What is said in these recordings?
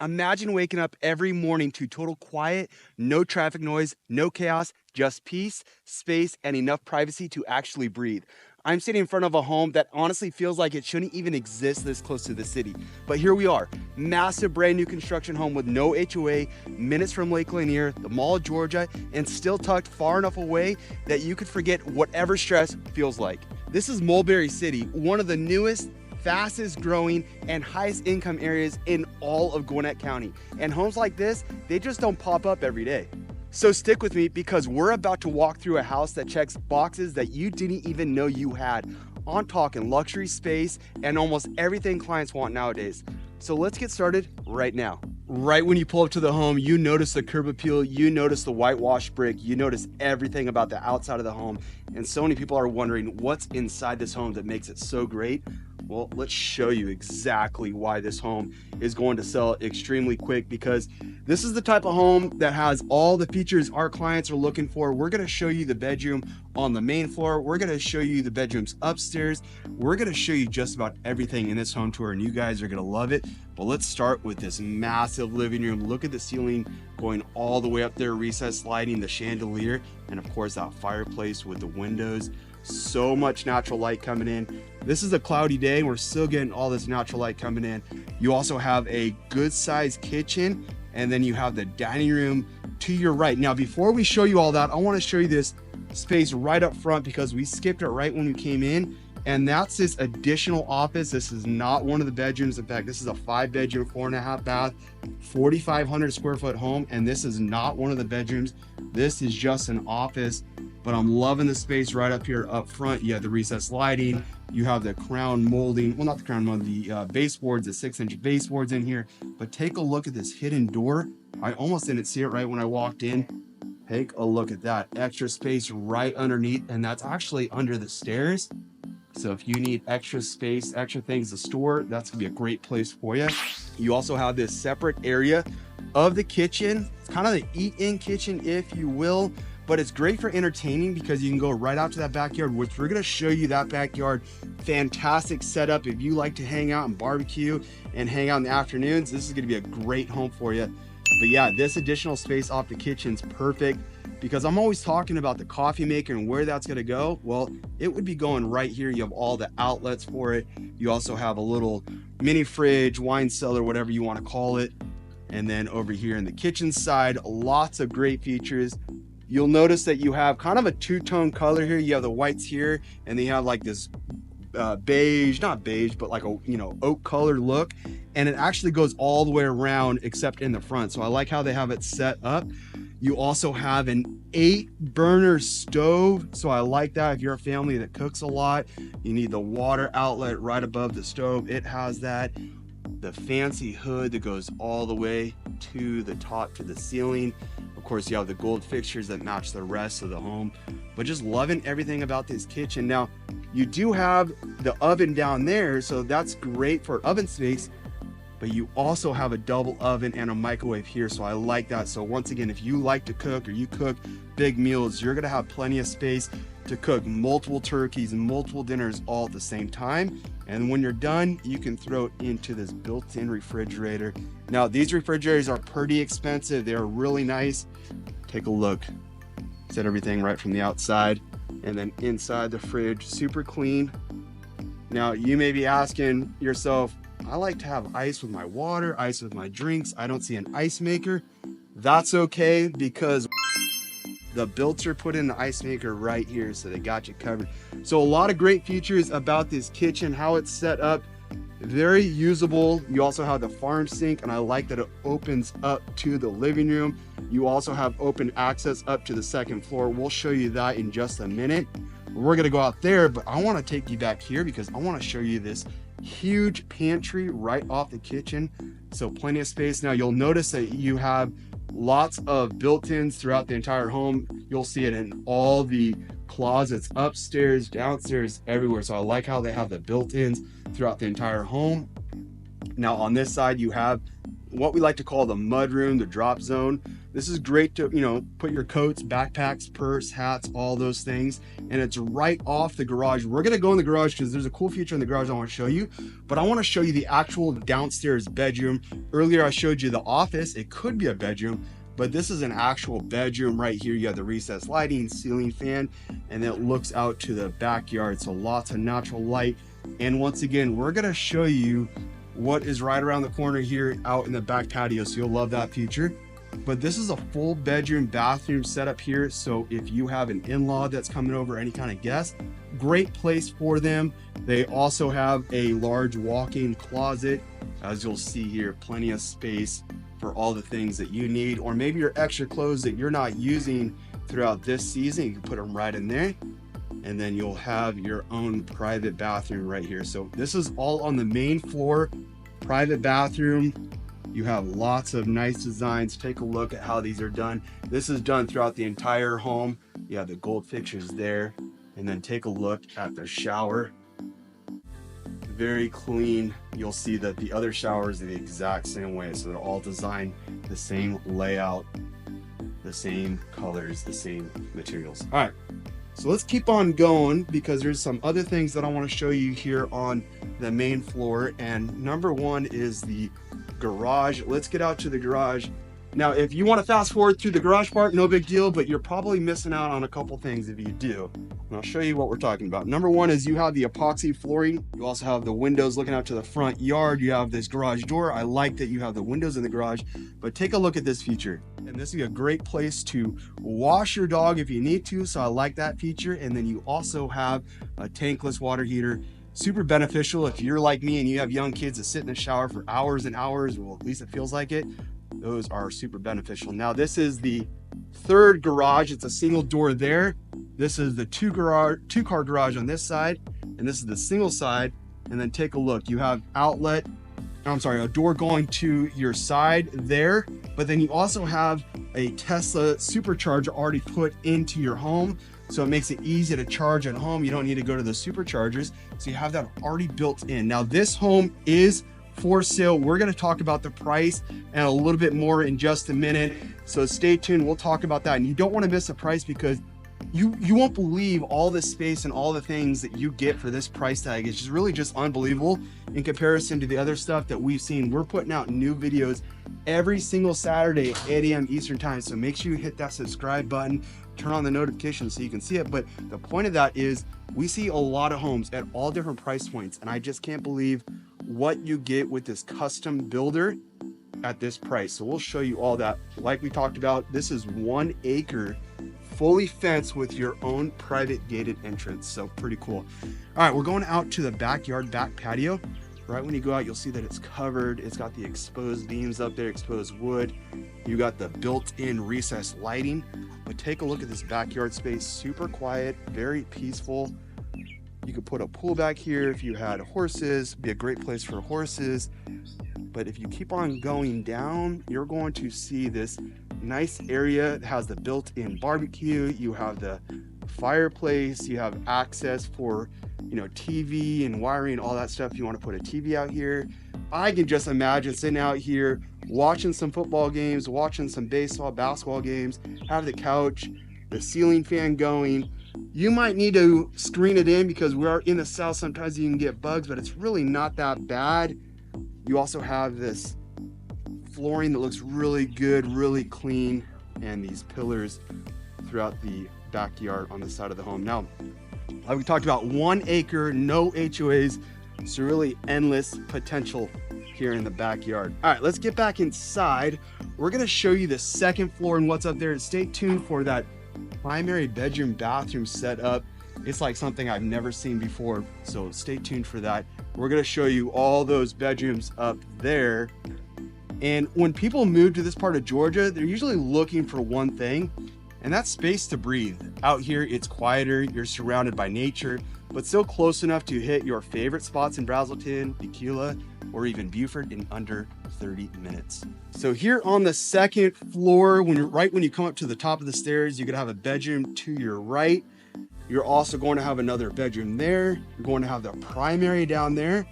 Imagine waking up every morning to total quiet, no traffic noise, no chaos, just peace, space, and enough privacy to actually breathe. I'm sitting in front of a home that honestly feels like it shouldn't even exist this close to the city. But here we are, massive brand new construction home with no HOA, minutes from Lake Lanier, the Mall of Georgia, and still tucked far enough away that you could forget whatever stress feels like. This is Mulberry City, one of the newest, fastest growing and highest income areas in all of Gwinnett County. And homes like this, they just don't pop up every day. So stick with me because we're about to walk through a house that checks boxes that you didn't even know you had. I'm talking luxury space and almost everything clients want nowadays. So let's get started right now. Right when you pull up to the home, you notice the curb appeal, you notice the whitewashed brick, you notice everything about the outside of the home. And so many people are wondering what's inside this home that makes it so great. Well, let's show you exactly why this home is going to sell extremely quick, because this is the type of home that has all the features our clients are looking for. We're going to show you the bedroom on the main floor. We're going to show you the bedrooms upstairs. We're going to show you just about everything in this home tour, and you guys are going to love it. But let's start with this massive living room. Look at the ceiling going all the way up there, recessed lighting, the chandelier, and of course that fireplace with the windows. So much natural light coming in. This is a cloudy day. We're still getting all this natural light coming in. You also have a good sized kitchen, and then you have the dining room to your right. Now, before we show you all that, I want to show you this space right up front because we skipped it right when we came in. And that's this additional office. This is not one of the bedrooms. In fact, this is a 5-bedroom, 4.5 bath, 4,500 square foot home. And this is not one of the bedrooms. This is just an office, but I'm loving the space right up here up front. You have the recessed lighting. You have the crown molding, well, not the crown molding, the baseboards, the 6-inch baseboards in here. But take a look at this hidden door. I almost didn't see it right when I walked in. Take a look at that extra space right underneath. And that's actually under the stairs. So if you need extra space, extra things to store, that's gonna be a great place for you. You also have this separate area of the kitchen. It's kind of the eat-in kitchen, if you will, but it's great for entertaining because you can go right out to that backyard, which we're gonna show you that backyard. Fantastic setup. If you like to hang out and barbecue and hang out in the afternoons, this is gonna be a great home for you. But yeah, this additional space off the kitchen's perfect, because I'm always talking about the coffee maker and where that's going to go. Well, it would be going right here. You have all the outlets for it. You also have a little mini fridge, wine cellar, whatever you want to call it. And then over here in the kitchen side, lots of great features. You'll notice that you have kind of a two-tone color here. You have the whites here, and then you have like this beige, not beige, but like a, oak color look. And it actually goes all the way around except in the front. So I like how they have it set up. You also have an 8-burner stove. So I like that. If you're a family that cooks a lot, you need the water outlet right above the stove. It has that. The fancy hood that goes all the way to the top, to the ceiling. Of course, you have the gold fixtures that match the rest of the home. But just loving everything about this kitchen. Now, you do have the oven down there, so that's great for oven space. But you also have a double oven and a microwave here, so I like that. So once again, if you like to cook or you cook big meals, you're gonna have plenty of space to cook multiple turkeys and multiple dinners all at the same time. And when you're done, you can throw it into this built-in refrigerator. Now, these refrigerators are pretty expensive. They're really nice. Take a look. Set everything right from the outside, and then inside the fridge, super clean. Now, you may be asking yourself, I like to have ice with my water, ice with my drinks. I don't see an ice maker. That's okay, because the builder put in the ice maker right here, so they got you covered. So a lot of great features about this kitchen, how it's set up, very usable. You also have the farm sink, and I like that it opens up to the living room. You also have open access up to the second floor. We'll show you that in just a minute. We're gonna go out there, but I wanna take you back here because I wanna show you this huge pantry right off the kitchen. So plenty of space. Now you'll notice that you have lots of built-ins throughout the entire home. You'll see it in all the closets, upstairs, downstairs, everywhere. So I like how they have the built-ins throughout the entire home. Now on this side, you have what we like to call the mud room, the drop zone. This is great to, you know, put your coats, backpacks, purse, hats, all those things. And it's right off the garage. We're gonna go in the garage because there's a cool feature in the garage I want to show you, but I want to show you the actual downstairs bedroom. Earlier I showed you the office. It could be a bedroom, but this is an actual bedroom right here. You have the recessed lighting, ceiling fan, and then it looks out to the backyard. So lots of natural light. And once again, we're gonna show you what is right around the corner here out in the back patio. So you'll love that feature. But this is a full bedroom bathroom setup here. So if you have an in-law that's coming over, any kind of guest, great place for them. They also have a large walk-in closet. As you'll see here, plenty of space for all the things that you need, or maybe your extra clothes that you're not using throughout this season. You can put them right in there. And then you'll have your own private bathroom right here. So this is all on the main floor, private bathroom. You have lots of nice designs. Take a look at how these are done. This is done throughout the entire home. You have the gold fixtures there. And then take a look at the shower. Very clean. You'll see that the other showers are the exact same way. So they're all designed the same layout, the same colors, the same materials. All right. So let's keep on going because there's some other things that I want to show you here on the main floor. And number one is the garage. Let's get out to the garage. Now, if you want to fast forward through the garage part, no big deal, but you're probably missing out on a couple things if you do. And I'll show you what we're talking about. Number one is you have the epoxy flooring. You also have the windows looking out to the front yard. You have this garage door. I like that you have the windows in the garage, but take a look at this feature. And this is a great place to wash your dog if you need to. So I like that feature. And then you also have a tankless water heater. Super beneficial if you're like me and you have young kids that sit in the shower for hours and hours. Well, at least it feels like it. Those are super beneficial. Now this is the third garage. It's a single door there. This is the two-car garage on this side, and this is the single side. And then take a look. You have a door going to your side there, but then you also have a Tesla supercharger already put into your home. So it makes it easy to charge at home. You don't need to go to the superchargers. So you have that already built in. Now this home is for sale. We're going to talk about the price and a little bit more in just a minute. So stay tuned. We'll talk about that. And you don't want to miss the price because you won't believe all the space and all the things that you get for this price tag. It's just really just unbelievable in comparison to the other stuff that we've seen. We're putting out new videos every single Saturday at 8 a.m. Eastern time. So make sure you hit that subscribe button, turn on the notifications so you can see it. But the point of that is we see a lot of homes at all different price points. And I just can't believe what you get with this custom builder at this price. So we'll show you all that. Like we talked about, this is 1 acre, fully fenced with your own private gated entrance. So pretty cool. All right, we're going out to the backyard, back patio. Right when you go out, you'll see that it's covered. It's got the exposed beams up there, exposed wood. You got the built-in recessed lighting. But take a look at this backyard space. Super quiet, very peaceful. You could put a pool back here if you had horses. Be a great place for horses. But if you keep on going down, you're going to see this nice area that has the built-in barbecue. You have the fireplace. You have access for, you know, TV and wiring, all that stuff. You want to put a TV out here. I can just imagine sitting out here watching some football games, watching some baseball, basketball games, have the couch, the ceiling fan going. You might need to screen it in because we're in the south. Sometimes you can get bugs, but it's really not that bad. You also have this flooring that looks really good, really clean, and these pillars throughout the backyard on the side of the home. Now, like we talked about, 1 acre, no HOAs, so really endless potential here in the backyard. All right, let's get back inside. We're gonna show you the second floor and what's up there. Stay tuned for that primary bedroom bathroom setup. It's like something I've never seen before, so stay tuned for that. We're gonna show you all those bedrooms up there. And when people move to this part of Georgia, they're usually looking for one thing, and that's space to breathe. Out here, it's quieter, you're surrounded by nature, but still close enough to hit your favorite spots in Brazelton, Tequila, or even Buford in under 30 minutes. So here on the second floor, right when you come up to the top of the stairs, you're gonna have a bedroom to your right. You're also going to have another bedroom there. You're going to have the primary down there.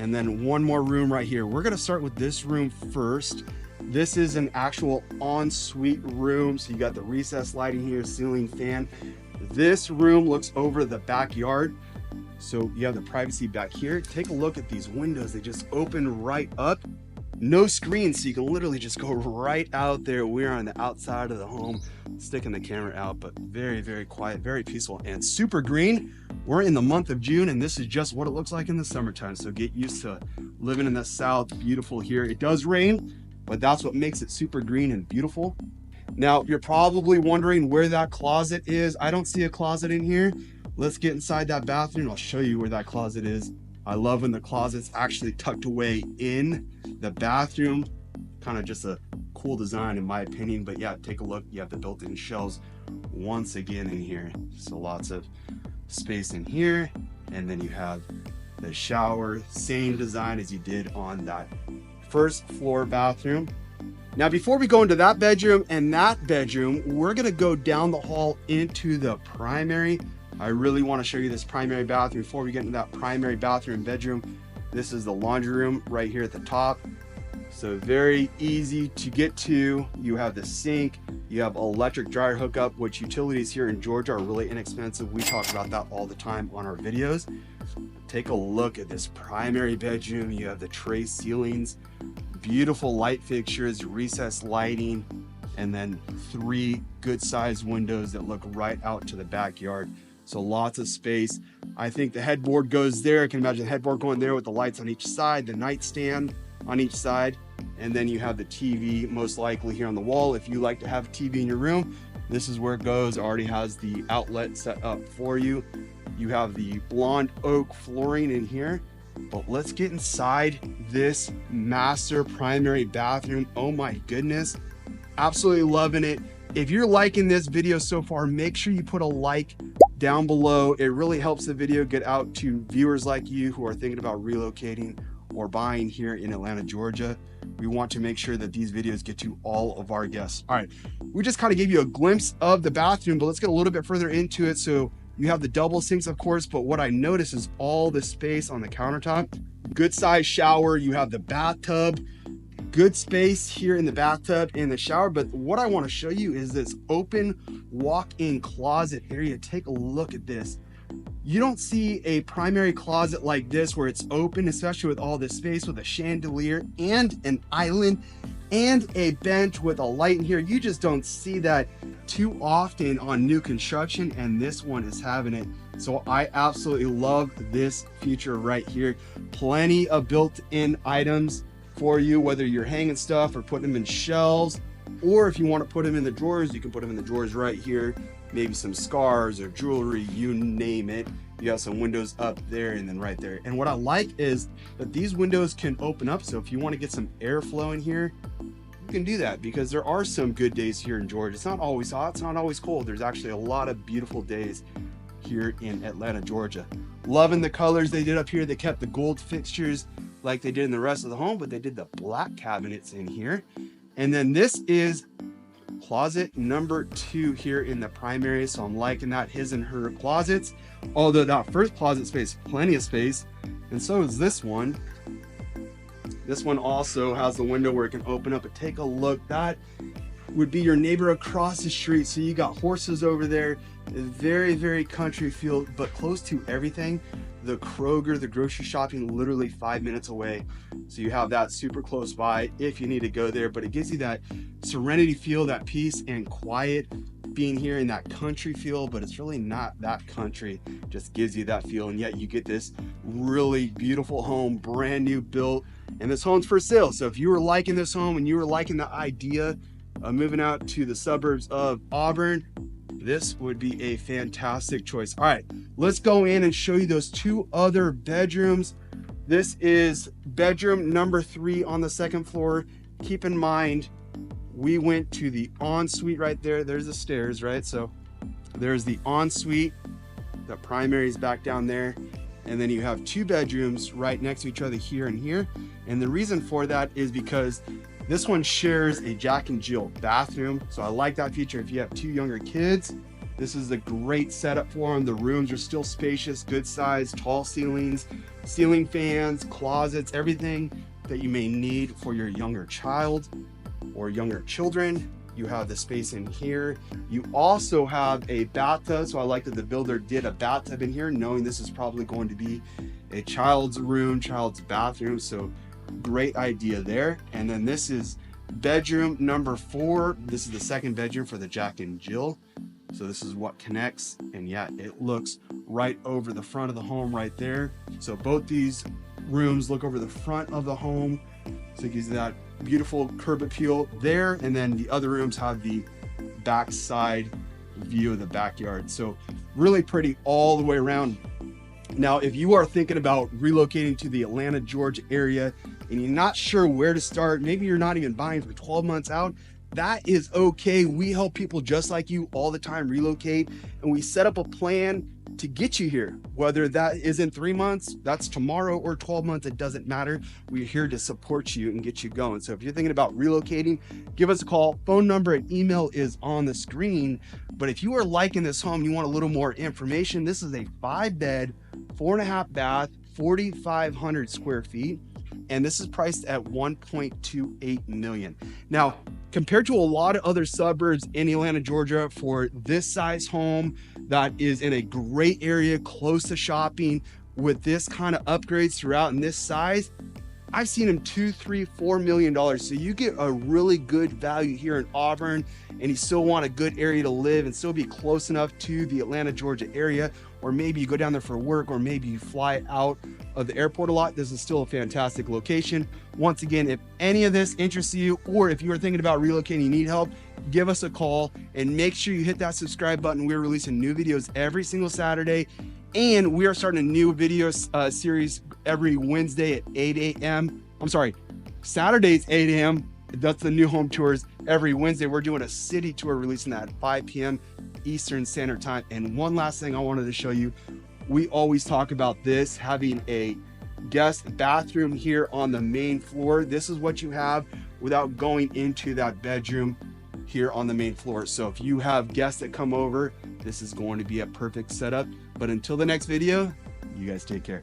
And then one more room right here. We're gonna start with this room first. This is an actual ensuite room. So you got the recessed lighting here, ceiling fan. This room looks over the backyard. So you have the privacy back here. Take a look at these windows. They just open right up. No screen, so you can literally just go right out there. We're on the outside of the home, sticking the camera out, but very, very quiet, very peaceful, and super green. We're in the month of June, and this is just what it looks like in the summertime. So get used to living in the South. Beautiful here. It does rain, but that's what makes it super green and beautiful. Now, you're probably wondering where that closet is. I don't see a closet in here. Let's get inside that bathroom. I'll show you where that closet is. I love when the closet's actually tucked away in the bathroom. Kind of just a cool design in my opinion, but yeah, take a look. You have the built-in shelves once again in here. So lots of space in here. And then you have the shower, same design as you did on that first floor bathroom. Now, before we go into that bedroom and that bedroom, we're gonna go down the hall into the primary. I really want to show you this primary bathroom. Before we get into that primary bathroom bedroom, this is the laundry room right here at the top. So very easy to get to. You have the sink, you have electric dryer hookup, which utilities here in Georgia are really inexpensive. We talk about that all the time on our videos. Take a look at this primary bedroom. You have the tray ceilings, beautiful light fixtures, recessed lighting, and then 3 good sized windows that look right out to the backyard. So lots of space. I think the headboard goes there. I can imagine the headboard going there with the lights on each side, the nightstand on each side, and then you have the TV most likely here on the wall. If you like to have a TV in your room, this is where it goes. It already has the outlet set up for you. You have the blonde oak flooring in here, but let's get inside this master primary bathroom. Oh my goodness, absolutely loving it. If you're liking this video so far, make sure you put a like down below. It really helps the video get out to viewers like you who are thinking about relocating or buying here in Atlanta, Georgia. We want to make sure that these videos get to all of our guests. All right, we just kind of gave you a glimpse of the bathroom, but let's get a little bit further into it. So you have the double sinks, of course, but what I notice is all the space on the countertop. Good size shower. You have the bathtub. Good space here in the bathtub and the shower, but what I want to show you is this open walk-in closet area. Take a look at this. You don't see a primary closet like this where it's open, especially with all this space with a chandelier and an island and a bench with a light in here. You just don't see that too often on new construction, and this one is having it. So I absolutely love this feature right here. Plenty of built-in items for you, whether you're hanging stuff or putting them in shelves, or if you want to put them in the drawers, you can put them in the drawers right here. Maybe some scarves or jewelry, you name it. You have some windows up there and then right there. And what I like is that these windows can open up. So if you want to get some airflow in here, you can do that, because there are some good days here in Georgia. It's not always hot, it's not always cold. There's actually a lot of beautiful days here in Atlanta, Georgia. Loving the colors they did up here. They kept the gold fixtures like they did in the rest of the home, but they did the black cabinets in here. And then this is closet number 2 here in the primary. So I'm liking that, his and her closets. Although that first closet space, plenty of space. And so is this one. This one also has the window where it can open up, but take a look. That would be your neighbor across the street. So you got horses over there. Very, very country feel, but close to everything. The Kroger, the grocery shopping, literally 5 minutes away. So you have that super close by if you need to go there, but it gives you that serenity feel, that peace and quiet being here in that country feel, but it's really not that country. Just gives you that feel, and yet you get this really beautiful home, brand new built, and this home's for sale. So if you were liking this home and you were liking the idea of moving out to the suburbs of Auburn, this would be a fantastic choice. All right, let's go in and show you those 2 other bedrooms. This is bedroom number 3 on the 2nd floor. Keep in mind, we went to the ensuite right there. There's the stairs, right? So there's the ensuite. The primary is back down there. And then you have 2 bedrooms right next to each other here and here. And the reason for that is because this one shares a Jack and Jill bathroom. So I like that feature. If you have 2 younger kids, this is a great setup for them. The rooms are still spacious, good size, tall ceilings, ceiling fans, closets, everything that you may need for your younger child or younger children. You have the space in here. You also have a bathtub. So I like that the builder did a bathtub in here, knowing this is probably going to be a child's room, child's bathroom. So great idea there. And then this is bedroom number 4. This is the second bedroom for the Jack and Jill. So this is what connects, and yeah, it looks right over the front of the home right there. So both these rooms look over the front of the home. So it gives you that beautiful curb appeal there. And then the other rooms have the backside view of the backyard. So really pretty all the way around. Now, if you are thinking about relocating to the Atlanta, Georgia area and you're not sure where to start, maybe you're not even buying for 12 months out, that is okay. We help people just like you all the time relocate, and we set up a plan to get you here. Whether that is in 3 months, that's tomorrow, or 12 months, it doesn't matter. We're here to support you and get you going. So if you're thinking about relocating, give us a call. Phone number and email is on the screen. But if you are liking this home, you want a little more information, this is a 5-bed, 4.5 bath, 4,500 square feet. And this is priced at $1.28 million. Now, compared to a lot of other suburbs in Atlanta, Georgia, for this size home that is in a great area, close to shopping, with this kind of upgrades throughout and this size, I've seen them $2, $3, $4 million. So you get a really good value here in Auburn, and you still want a good area to live and still be close enough to the Atlanta, Georgia area, or maybe you go down there for work, or maybe you fly out of the airport a lot. This is still a fantastic location. Once again, if any of this interests you, or if you are thinking about relocating, you need help, give us a call and make sure you hit that subscribe button. We're releasing new videos every single Saturday. And we are starting a new video series every Wednesday at 8 a.m. I'm sorry, Saturdays 8 a.m. That's the new home tours. Every Wednesday, we're doing a city tour, releasing that at 5 p.m. Eastern Standard Time. And one last thing I wanted to show you, we always talk about this, having a guest bathroom here on the main floor. This is what you have without going into that bedroom here on the main floor. So if you have guests that come over, this is going to be a perfect setup. But until the next video, you guys take care.